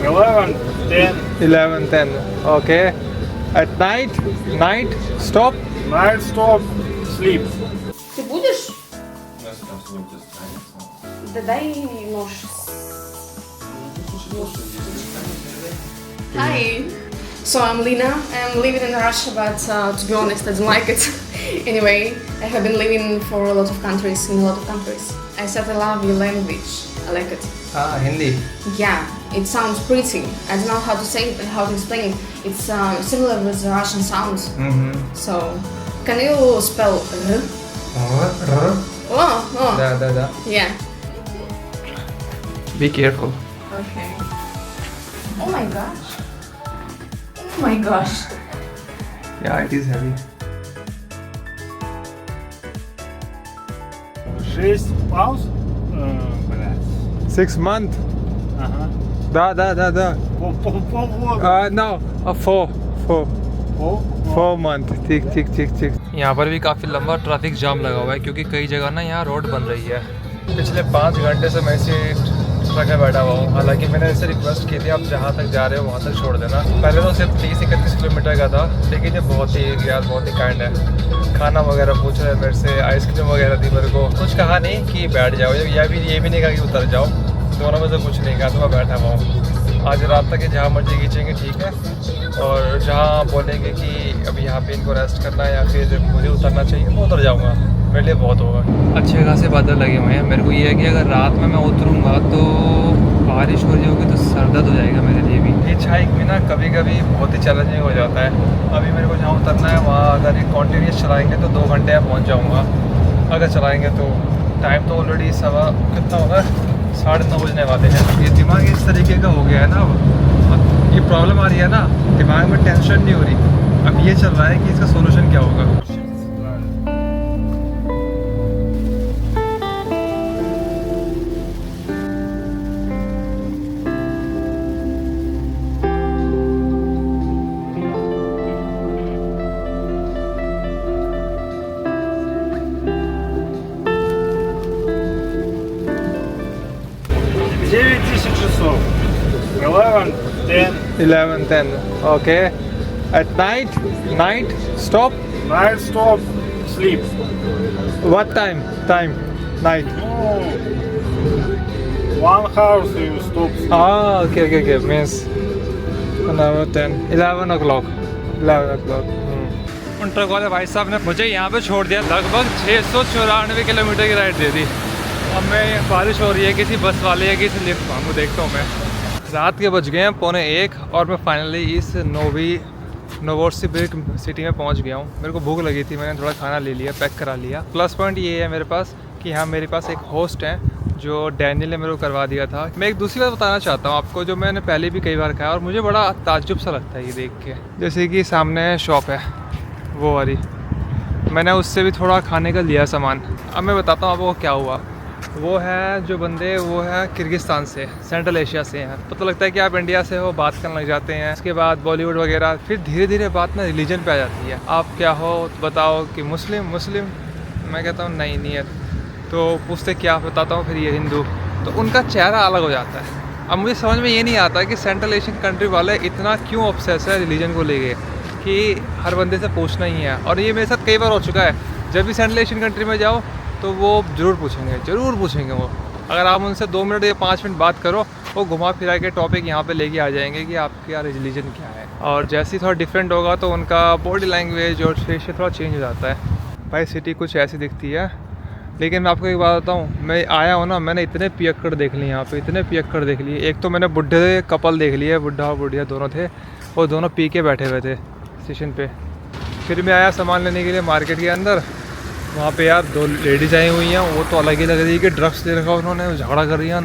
11, 10. 11, 10. Okay. At night, stop. Night stop, sleep. Ты будешь? Да дай нож. Hi. So I'm Lina. I'm living in Russia, but to be honest, I don't like it. Anyway, I have been living for a lot of countries, in a lot of countries. I said I love your language. I like it. Ah, Hindi. Yeah, it sounds pretty. I don't know how to say it and how to explain it. It's similar with the Russian sounds. So, can you spell R? Oh. Da. Yeah. Be careful. Okay. Oh my gosh. Oh my gosh. Yeah, it is heavy. 6 пауз. Блядь. 6 months. Ага. Da. Полгода. No, 4 month. ठीक. यहाँ पर भी काफ़ी लंबा traffic jam लगा हुआ है क्योंकि कई जगह ना यहाँ रोड बन रही है। पिछले 5 घंटे से मैं इसी ट्रक में बैठा हुआ हूँ। हालांकि मैंने इसे रिक्वेस्ट की थी आप जहाँ तक जा रहे हो वहाँ तक छोड़ देना। पहले तो सिर्फ 30-31 किलोमीटर का था, लेकिन ये बहुत ही काइंड है। खाना वगैरह पूछ रहे मेरे से, आइसक्रीम वगैरह दी मेरे को। कुछ कहा नहीं कि बैठ जाओ, ये भी नहीं कहा कि उतर जाओ। दोनों में से कुछ नहीं कहा, तो मैं बैठा हुआ हूँ। आज रात तक जहाँ मर्जी खींचेंगे ठीक है, और जहाँ बोलेंगे कि अभी यहाँ पे इनको रेस्ट करना है या फिर मुझे उतरना चाहिए, मैं उतर जाऊँगा। मेरे लिए बहुत होगा। अच्छे खासे बादल लगे हुए हैं। मेरे को ये है कि अगर रात में मैं उतरूँगा तो बारिश हो रही होगी तो सरदर्द हो जाएगा मेरे लिए भी। हिच हाइक में ना कभी कभी बहुत ही चैलेंजिंग हो जाता है। अभी मेरे को जहाँ उतरना है वहाँ अगर एक कॉन्टीन्यूस चलाएँगे तो 2 घंटे में पहुँच जाऊँगा। अगर चलाएँगे तो टाइम तो ऑलरेडी कितना होगा, 9:30 बजने वाले हैं। ये दिमाग इस तरीके का हो गया है ना, अब ये प्रॉब्लम आ रही है ना, दिमाग में टेंशन नहीं हो रही। अब ये चल रहा है कि इसका सोल्यूशन क्या होगा। часов. 11, 10. 11, 10. Okay. At night, stop. Night stop, sleep. What time? Night. Oh, 1 hour you stop. Sleep. Ah, okay. Means 11 o'clock. उन ट्रक वाले भाई साहब ने मुझे यहाँ पे छोड़ दिया। लगभग 694 किलोमीटर की राइड दे दी। अब मैं बारिश हो रही है, किसी बस वाले या किसी लिफ्ट मांगू, देखता हूँ मैं। रात के बज गए हैं 1:15 और मैं फाइनली इस नोवोसिबिर्स्क सिटी में पहुँच गया हूँ। मेरे को भूख लगी थी, मैंने थोड़ा खाना ले लिया, पैक करा लिया। प्लस पॉइंट ये है मेरे पास कि हाँ मेरे पास एक होस्ट है जो डैनियल ने मेरे को करवा दिया था। मैं एक दूसरी बात बताना चाहता हूँ आपको, जो मैंने पहले भी कई बार खाया और मुझे बड़ा ताज्जुब सा लगता है ये देख के। जैसे कि सामने शॉप है वो वाली, मैंने उससे भी थोड़ा खाने का लिया सामान। अब मैं बताता हूँ आपको क्या हुआ। वो है जो बंदे, वो है किर्गिस्तान से, सेंट्रल एशिया से हैं। पता लगता है कि आप इंडिया से हो, बात करने लग जाते हैं। उसके बाद बॉलीवुड वगैरह, फिर धीरे धीरे बात ना रिलीजन पे आ जाती है। आप क्या हो तो बताओ कि मुस्लिम। मैं कहता हूँ नहीं है, तो पूछते क्या, बताता हूँ फिर ये हिंदू। तो उनका चेहरा अलग हो जाता है। अब मुझे समझ में ये नहीं आता कि सेंट्रल एशियन कंट्री वाले इतना क्यों ऑब्सेस है रिलीजन को लेके कि हर बंदे से पूछना ही है। और ये मेरे साथ कई बार हो चुका है। जब भी सेंट्रल एशियन कंट्री में जाओ तो वो ज़रूर पूछेंगे वो। अगर आप उनसे 2 मिनट या 5 मिनट बात करो, वो घुमा फिरा के टॉपिक यहाँ पे लेके आ जाएंगे कि आपका रिलीजन क्या है। और जैसे ही थोड़ा डिफरेंट होगा तो उनका बॉडी लैंग्वेज और फेस थोड़ा चेंज हो जाता है। भाई सिटी कुछ ऐसी दिखती है। लेकिन मैं आपको एक बात बताऊँ, मैं आया हूँ ना, मैंने इतने पियक्कड़ देख लिए यहाँ पे, इतने पियक्कड़ देख लिए। एक तो मैंने बुढ़े कपल देख लिए, बुढ़ा और बुढ़िया दोनों थे, और दोनों पी के बैठे हुए थे स्टेशन पे। फिर मैं आया सामान लेने के लिए मार्केट के अंदर। वहाँ पे यार 2 लेडीज़ आई हुई हैं, वो तो अलग ही लग रही है कि ड्रग्स ले रखा उन्होंने, झगड़ा कर रही है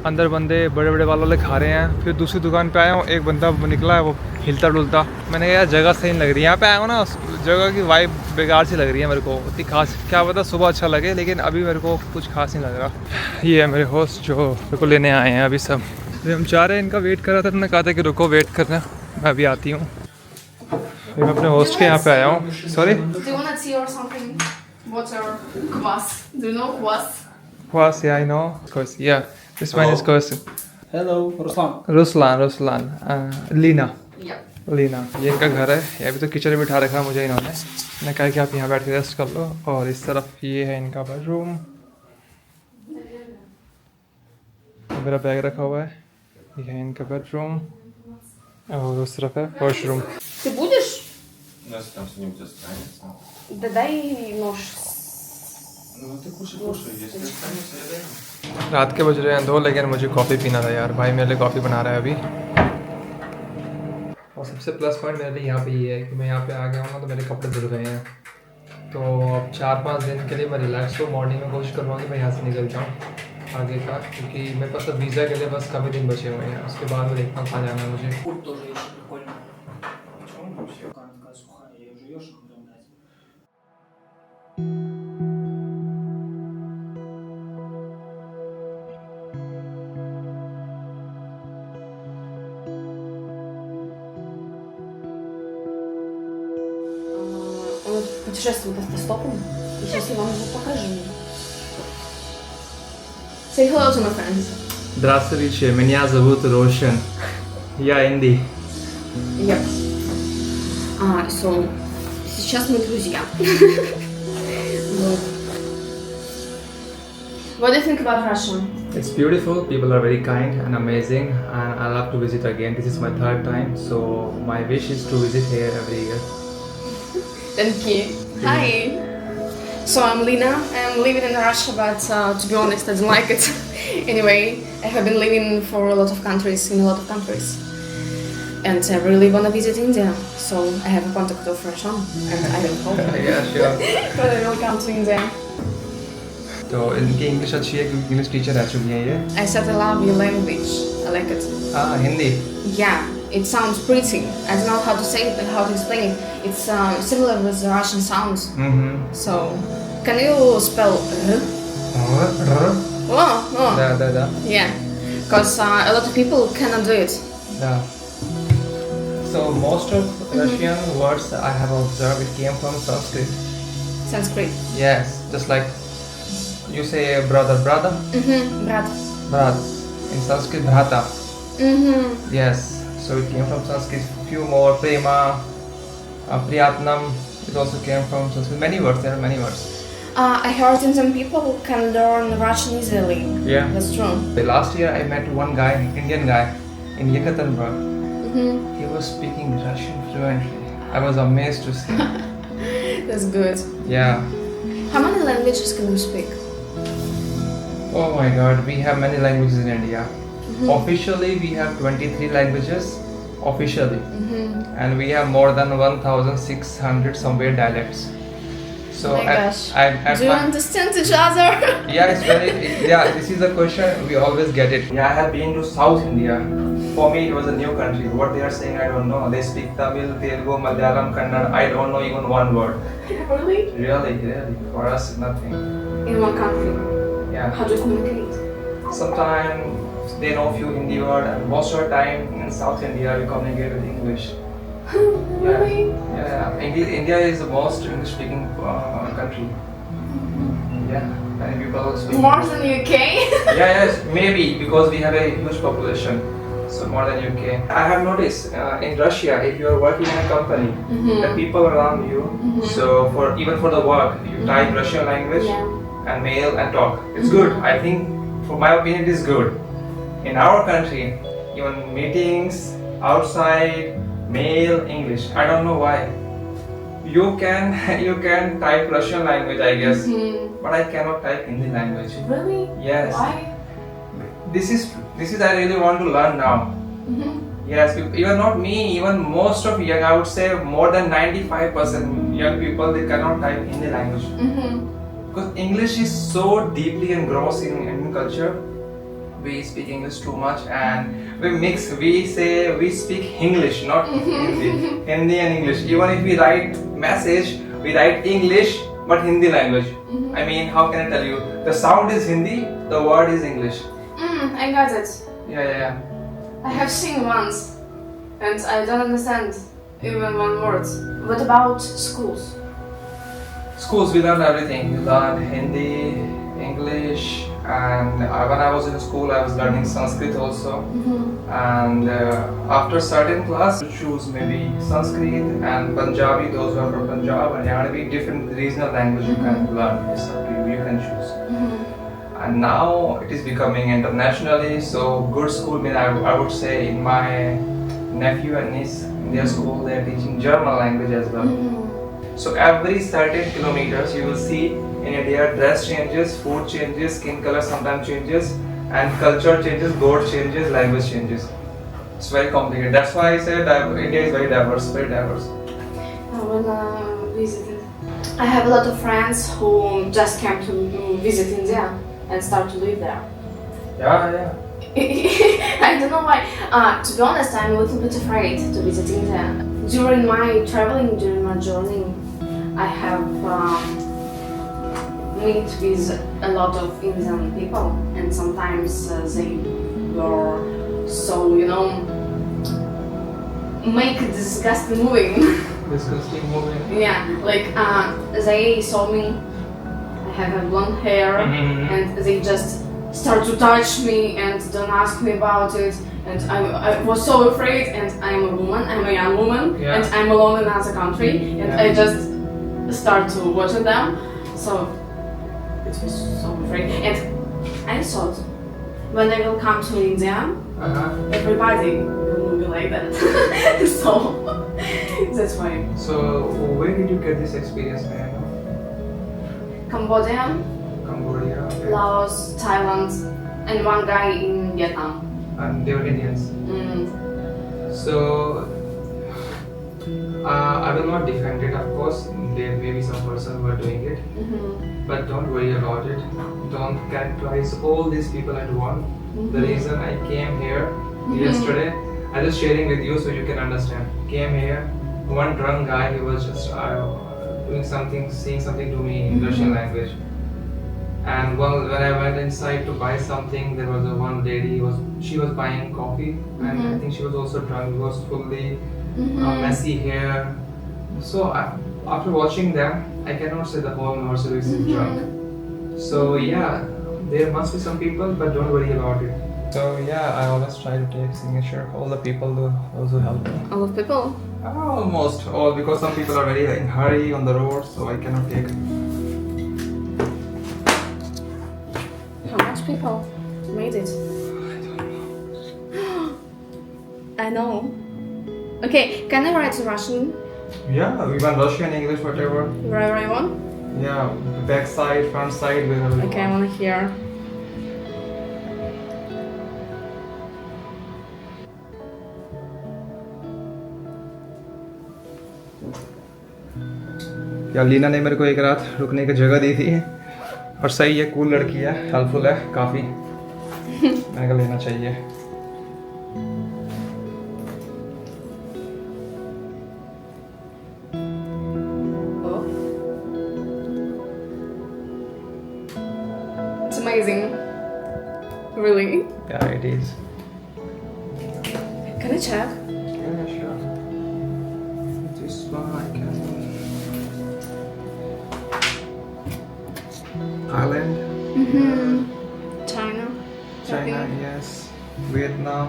अंदर बंदे बड़े बड़े वाले खा रहे हैं। फिर दूसरी दुकान पे आया हूँ, एक बंदा निकला है वो हिलता डुलता। मैंने कहा यार जगह सही नहीं लग रही है। यहाँ पे आया हूँ ना, जगह की वाइब बेकार सी लग रही है मेरे को, उतनी खास क्या पता सुबह अच्छा लगे, लेकिन अभी मेरे को कुछ खास नहीं लग रहा। ये है मेरे होस्ट जो मेरे को लेने आए हैं अभी सब। हम चाह रहे हैं, इनका वेट कर रहा था, मैंने कहा था कि रुको वेट करना, मैं अभी आती हूँ। मैं अपने होस्ट के यहाँ पे आया हूँ। Sorry, Kvass. Do you know kvass? Kvass, yeah, I know. Of course, yeah. This one is kvass. Hello Ruslan. Ruslan Lina Yep. Lina, ये इनका घर है। ये अभी तो किचन में बिठा रखा है मुझे इन्होंने। मैंने कहा कि आप यहाँ बैठ के रेस्ट कर लो। और इस तरफ ये है इनका बेडरूम, मेरा बैग रखा हुआ है। ये है इनका बेडरूम और उस तरफ है वॉशरूम। Ты будешь? Нас там с ним останется. Да дай нож. Ну ты кушай, если останется, я даю. रात के बज रहे हैं 2, लेकिन मुझे कॉफ़ी पीना था यार। भाई मेरे लिए कॉफ़ी बना रहा है अभी। और सबसे प्लस पॉइंट मेरे लिए यहाँ पे ये है कि मैं यहाँ पे आ गया हूँ ना, तो मेरे कपड़े धुल गए हैं। तो अब 4-5 दिन के लिए मैं रिलैक्स हूँ। मॉर्निंग में कोशिश करूँगा कि मैं यहाँ से निकल जाऊँ आगे का, क्योंकि मेरे पास तो वीज़ा के लिए बस कम ही दिन बचे हुए हैं। उसके बाद मैं देखता हूँ कहाँ जाना है मुझे। Курт тоже ешь, прикольно. Почему? Все. Такая сухая, ее жуешь, а потом дать. Он путешествует автостопом. И сейчас я вам его покажу. Say hello to my friends. Здравствуйте, меня зовут Рошен. Я Инди. Yep. So, сейчас мы друзья. Вот. What do you think about Russia? It's beautiful, people are very kind and amazing, and I love to visit again. This is my 3rd time, so my wish is to visit here every year. Thank you. Hi. So I'm Lina. I'm living in Russia, but to be honest, I don't like it. Anyway, I have been living for a lot of countries, and I really wanna visit India. So I have a contact of Russian, and I will hope Yeah, sure. that I will come to India. तो इनकी English अच्छी है क्योंकि English teacher रह चुकी हैं ये। I said I love your language. I like it. हाँ, Hindi. Yeah, it sounds pretty. I don't know how to say it, how to explain it. It's similar with the Russian sounds. So, can you spell? Oh. Da. Yeah, because a lot of people cannot do it. Da. So most of Russian words I have observed, it came from Sanskrit. Sanskrit. Yes, just like you say brother, Brat. brat. In Sanskrit, bhrata. Yes, so it came from Sanskrit. Few more, prema, priyatnam. It also came from Sanskrit. Many words. There are many words. I heard Indian people can learn Russian easily. Yeah. That's true. The last year I met one guy, Indian guy, in Yekaterinburg. He was speaking Russian fluently. I was amazed to see. That's good. Yeah. How many languages can you speak? Oh my God, we have many languages in India. Officially, we have 23 languages. Officially, and we have more than 1,600 somewhere dialects. So Oh my gosh. I Do you understand each other? yeah, it's very. Yeah, this is a question we always get it. Yeah, I have been to South India. For me, it was a new country. What they are saying, I don't know. They speak Tamil, Telugu, Malayalam, Kannada. I don't know even one word. Really? Really. For us, nothing. In one country. Yeah. How do you communicate? Sometimes they know few Hindi word, and most of the time in South India we communicate with English. Really? Yeah. India is the most English-speaking country. Yeah, many people speak. More than UK? Yes, maybe because we have a huge population, so more than UK. I have noticed in Russia, if you are working in a company, the people around you, so even for the work, you type Russian language Yeah. and mail and talk. It's good. I think, for my opinion, it is good. In our country, even meetings, outside, mail, English. I don't know why. You can type Russian language, I guess, but I cannot type Hindi language. Really? Yes. Why? This is I really want to learn now. Yes, even not me, even most of young, I would say more than 95% young people, they cannot type Hindi language. Because English is so deeply engrossed in Indian culture. We speak English too much and we speak English, not Hindi. Hindi and English. Even if we write message, we write English but Hindi language. I mean, how can I tell you? The sound is Hindi, the word is English. I got it. Yeah. I have seen once, and I don't understand even one word. What about schools? Schools, we learn everything. We learn Hindi, English, And when I was in school, I was learning Sanskrit also. And after certain class, you choose maybe Sanskrit and Punjabi. Those who are from Punjab and Haryana, different regional language you can learn. It's up to you. You can choose. And now it is becoming internationally. So good school. I would say in my nephew and niece in their school, they are teaching German language as well. So every certain kilometers, you will see in India, dress changes, food changes, skin color sometimes changes, and culture changes, god changes, language changes. It's very complicated. That's why I said India is very diverse, very diverse. When I visited, I have a lot of friends who just came to visit India and start to live there. Yeah. I don't know why. To be honest, I'm a little bit afraid to visit India. During my traveling, during my journey, I have meet with a lot of Indian people, and sometimes they were so, make disgusting moving. Disgusting moving. Yeah, like they saw me, I have a blonde hair, and they just start to touch me and don't ask me about it. And I was so afraid, and I'm a woman, I'm a young woman, and I'm alone in another country, and I just start to watching them. So it was so afraid. And I thought, when I will come to India, everybody will be like that. So that's why. So where did you get this experience, man? Cambodia, Okay. Laos, Thailand, and one guy in Vietnam. And they were Indians. So I will not defend it, of course. There may be some person who are doing it, but don't worry about it. Don't characterize all these people at once. The reason I came here yesterday, I'm just sharing with you so you can understand. Came here, one drunk guy, he was just doing something, saying something to me in Russian language. And when I went inside to buy something, there was one lady. She was buying coffee, and I think she was also drunk. She was fully messy hair. So after watching them, I cannot say the whole nursery is drunk. So yeah, there must be some people, but don't worry about it. So yeah, I always try to take signature. All the people do also help me. All of people? Almost all, because some people are very in hurry on the road, so I cannot take. How much people made it? I know. Okay, can I write in Russian? Yeah, we want Russian, English, whatever. Wherever I want? Yeah, back side, front side, wherever you Okay, I want to hear. या लीना ने मेरे को एक रात रुकने की जगह दी थी और सही है, कूल लड़की है, हेल्पफुल है काफ़ी। मैंने कहा लेना चाहिए। It's amazing. Really? Yeah, it is. Can I check? Yeah, sure. This one I can. Thailand. China. China, yes. Vietnam.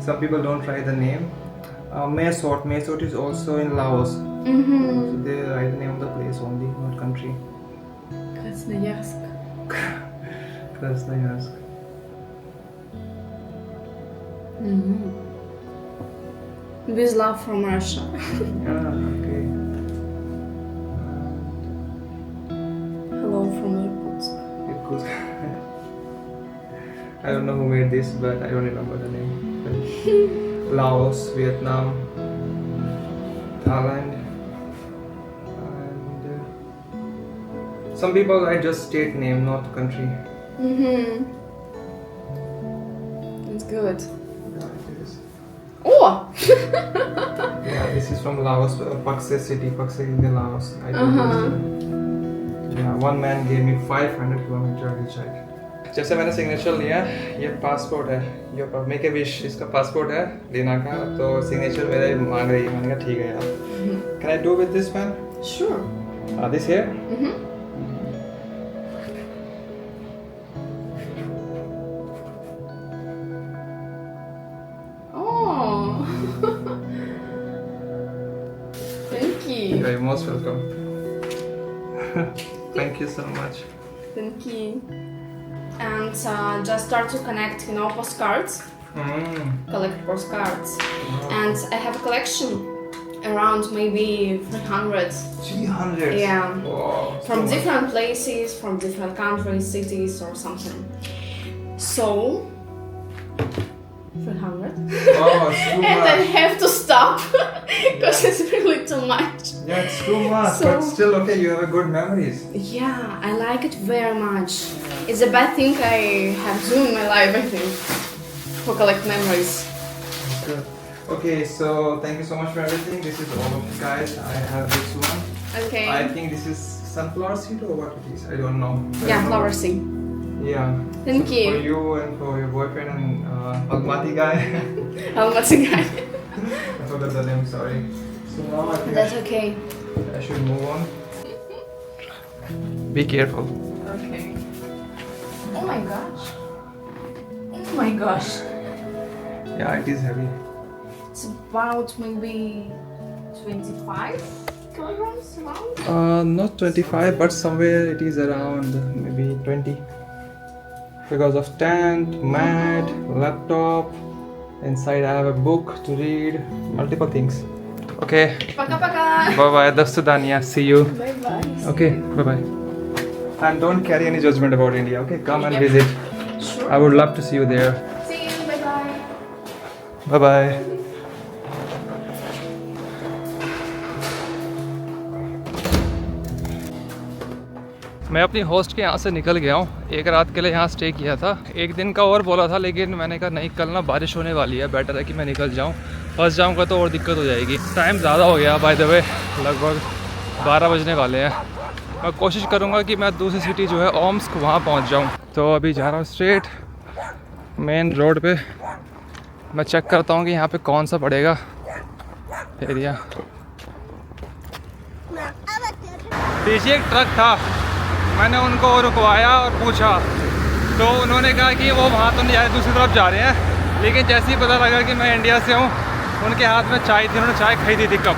Some people don't try the name. Mae Sot. Mae Sot is also in Laos. So they write the name of the place only, not country. Krasnoyarsk. Krasnoyarsk. With love from Russia. Yeah, okay. Hello from Irkutsk. Irkutsk. I don't know who made this, but I don't remember the name. But Laos, Vietnam, Thailand, and some people write just state name, not country. It's good. Yeah, it is. Oh! Yeah, this is from Laos, Pakse city. Pakse is in Laos. I think yeah, one man gave me 500 kilometers hitchhike. जैसे मैंने signature लिया, ये passport है, ये make a wish, इसका passport है लीना का, तो सिग्नेचर मेरा ही मांग रही है। मैंने कहा ठीक है यार। Can I do with this pen? Sure. This here? you. You're most welcome. Thank you so much. Thank you. And just start to connect, postcards. Collect postcards. And I have a collection around maybe 300. 300? Yeah. Wow. From different places, from different countries, cities or something. So 300. Oh, it's too And I much. have to stop because it's really too much. Yeah, it's too much, So- but still okay, you have a good memories. Yeah, I like it very much. It's a bad thing I have to do in my life, I think, for collect memories. Good. Okay, so thank you so much for everything. This is all of you guys. I have this one. Okay. I think this is sunflower seed or what it is. I don't know. Yeah, flower seed. Yeah. Thank So you. For you and for your boyfriend and Almaty guy. Almaty guy. I forgot the name, sorry. So now I think That's okay. I should move on. Be careful. Okay. Oh my gosh. Oh my gosh. Yeah, it is heavy. It's about maybe 25 kilograms around. Not 25, but somewhere it is around maybe 20. Because of tent, mat, laptop. Inside I have a book to read, multiple things. Okay. Пока-пока. Bye bye. Dastudania. See you. Bye-bye. Okay. Bye bye. And don't carry any judgment about India. Okay. Come and Yep. visit. Sure. I would love to see you there. See you. Bye-bye. Bye bye. मैं अपनी host के यहाँ से निकल गया हूँ। एक रात के लिए यहाँ स्टे किया था। एक दिन का और बोला था, लेकिन मैंने कहा नहीं, कल ना बारिश होने वाली है, बेटर है कि मैं निकल जाऊँ। फंस जाऊँगा तो और दिक्कत हो जाएगी। टाइम ज़्यादा हो गया बाय द वे, लगभग 12 बजने वाले हैं। मैं कोशिश करूँगा कि मैं दूसरी सिटी जो है ओम्स्क वहाँ पहुँच जाऊँ। तो अभी जा रहा हूँ स्ट्रेट मेन रोड पे। मैं चेक करता हूँ कि यहाँ पे कौन सा पड़ेगा एरिया। पीछे एक ट्रक था, मैंने उनको रुकवाया और पूछा तो उन्होंने कहा कि वो वहाँ तो नहीं जा रहे, दूसरी तरफ जा रहे हैं। लेकिन जैसे ही पता लगा कि मैं इंडिया से हूँ, उनके हाथ में चाय थी, उन्होंने चाय खरीदी थी कप।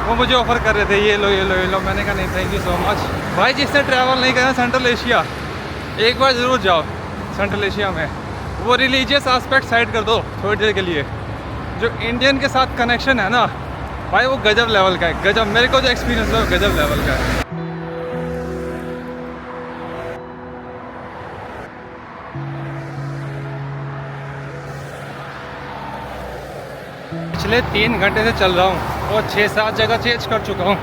वो मुझे ऑफ़र कर रहे थे, ये लो ये लो ये लो। मैंने कहा नहीं थैंक यू सो मच। भाई जिसने ट्रैवल नहीं करना सेंट्रल एशिया, एक बार ज़रूर जाओ सेंट्रल एशिया में। वो रिलीजियस आस्पेक्ट साइड कर दो थोड़ी देर के लिए, जो इंडियन के साथ कनेक्शन है ना भाई, वो गजब लेवल का है। गजब, मेरे को जो एक्सपीरियंस है वो गजब लेवल का है। पिछले 3 घंटे से चल रहा हूँ और 6-7 जगह चेंज कर चुका हूँ।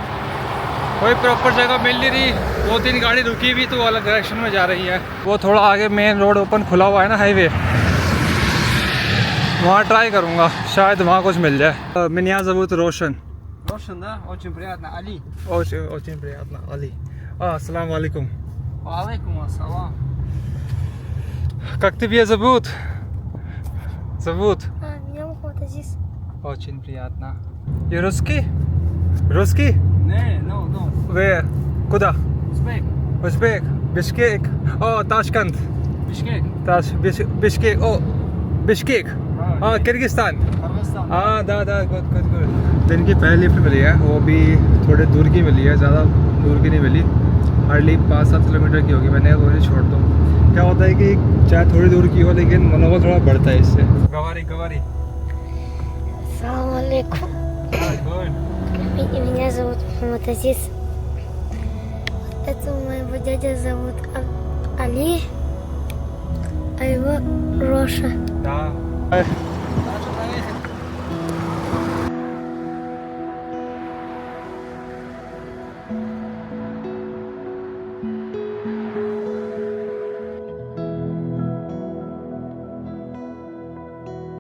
कोई प्रॉपर जगह मिल नहीं रही। 2-3 गाड़ी रुकी हुई तो अलग डायरेक्शन में जा रही है। वो थोड़ा आगे मेन रोड ओपन खुला हुआ है ना, हाईवे, वहाँ ट्राई करूँगा, शायद वहाँ कुछ मिल जाए। меня зовут Рошен. Рошен, да? Очень приятно. Али. Очень приятно, Али. Ассаламу алейкум. Алейкум ассалам. Как тебя зовут? Зовут? Меня Мухаммад Азиз. Очень приятно. И русский? Русский? Не, no. Where? Куда? Узбек. Узбек? Бишкек? О, Ташкент. Бишкек. Бишкек. О, Бишкек. किर्गिस्तान। Кыргызстан. हाँ दा गुड। दिन की पहली लिफ्ट मिली है, वो भी थोड़े दूर की मिली है, ज़्यादा दूर की नहीं मिली। हार्डली 5-7 किलोमीटर की होगी। मैंने वो छोड़ दूँ। क्या होता है कि चाहे थोड़ी दूर की हो, लेकिन मनोबल थोड़ा बढ़ता है इससे। गवारी Салам алейкум. Меня зовут Мухаммад Азиз. Это моего дядя зовут Али, а его Роша. Да.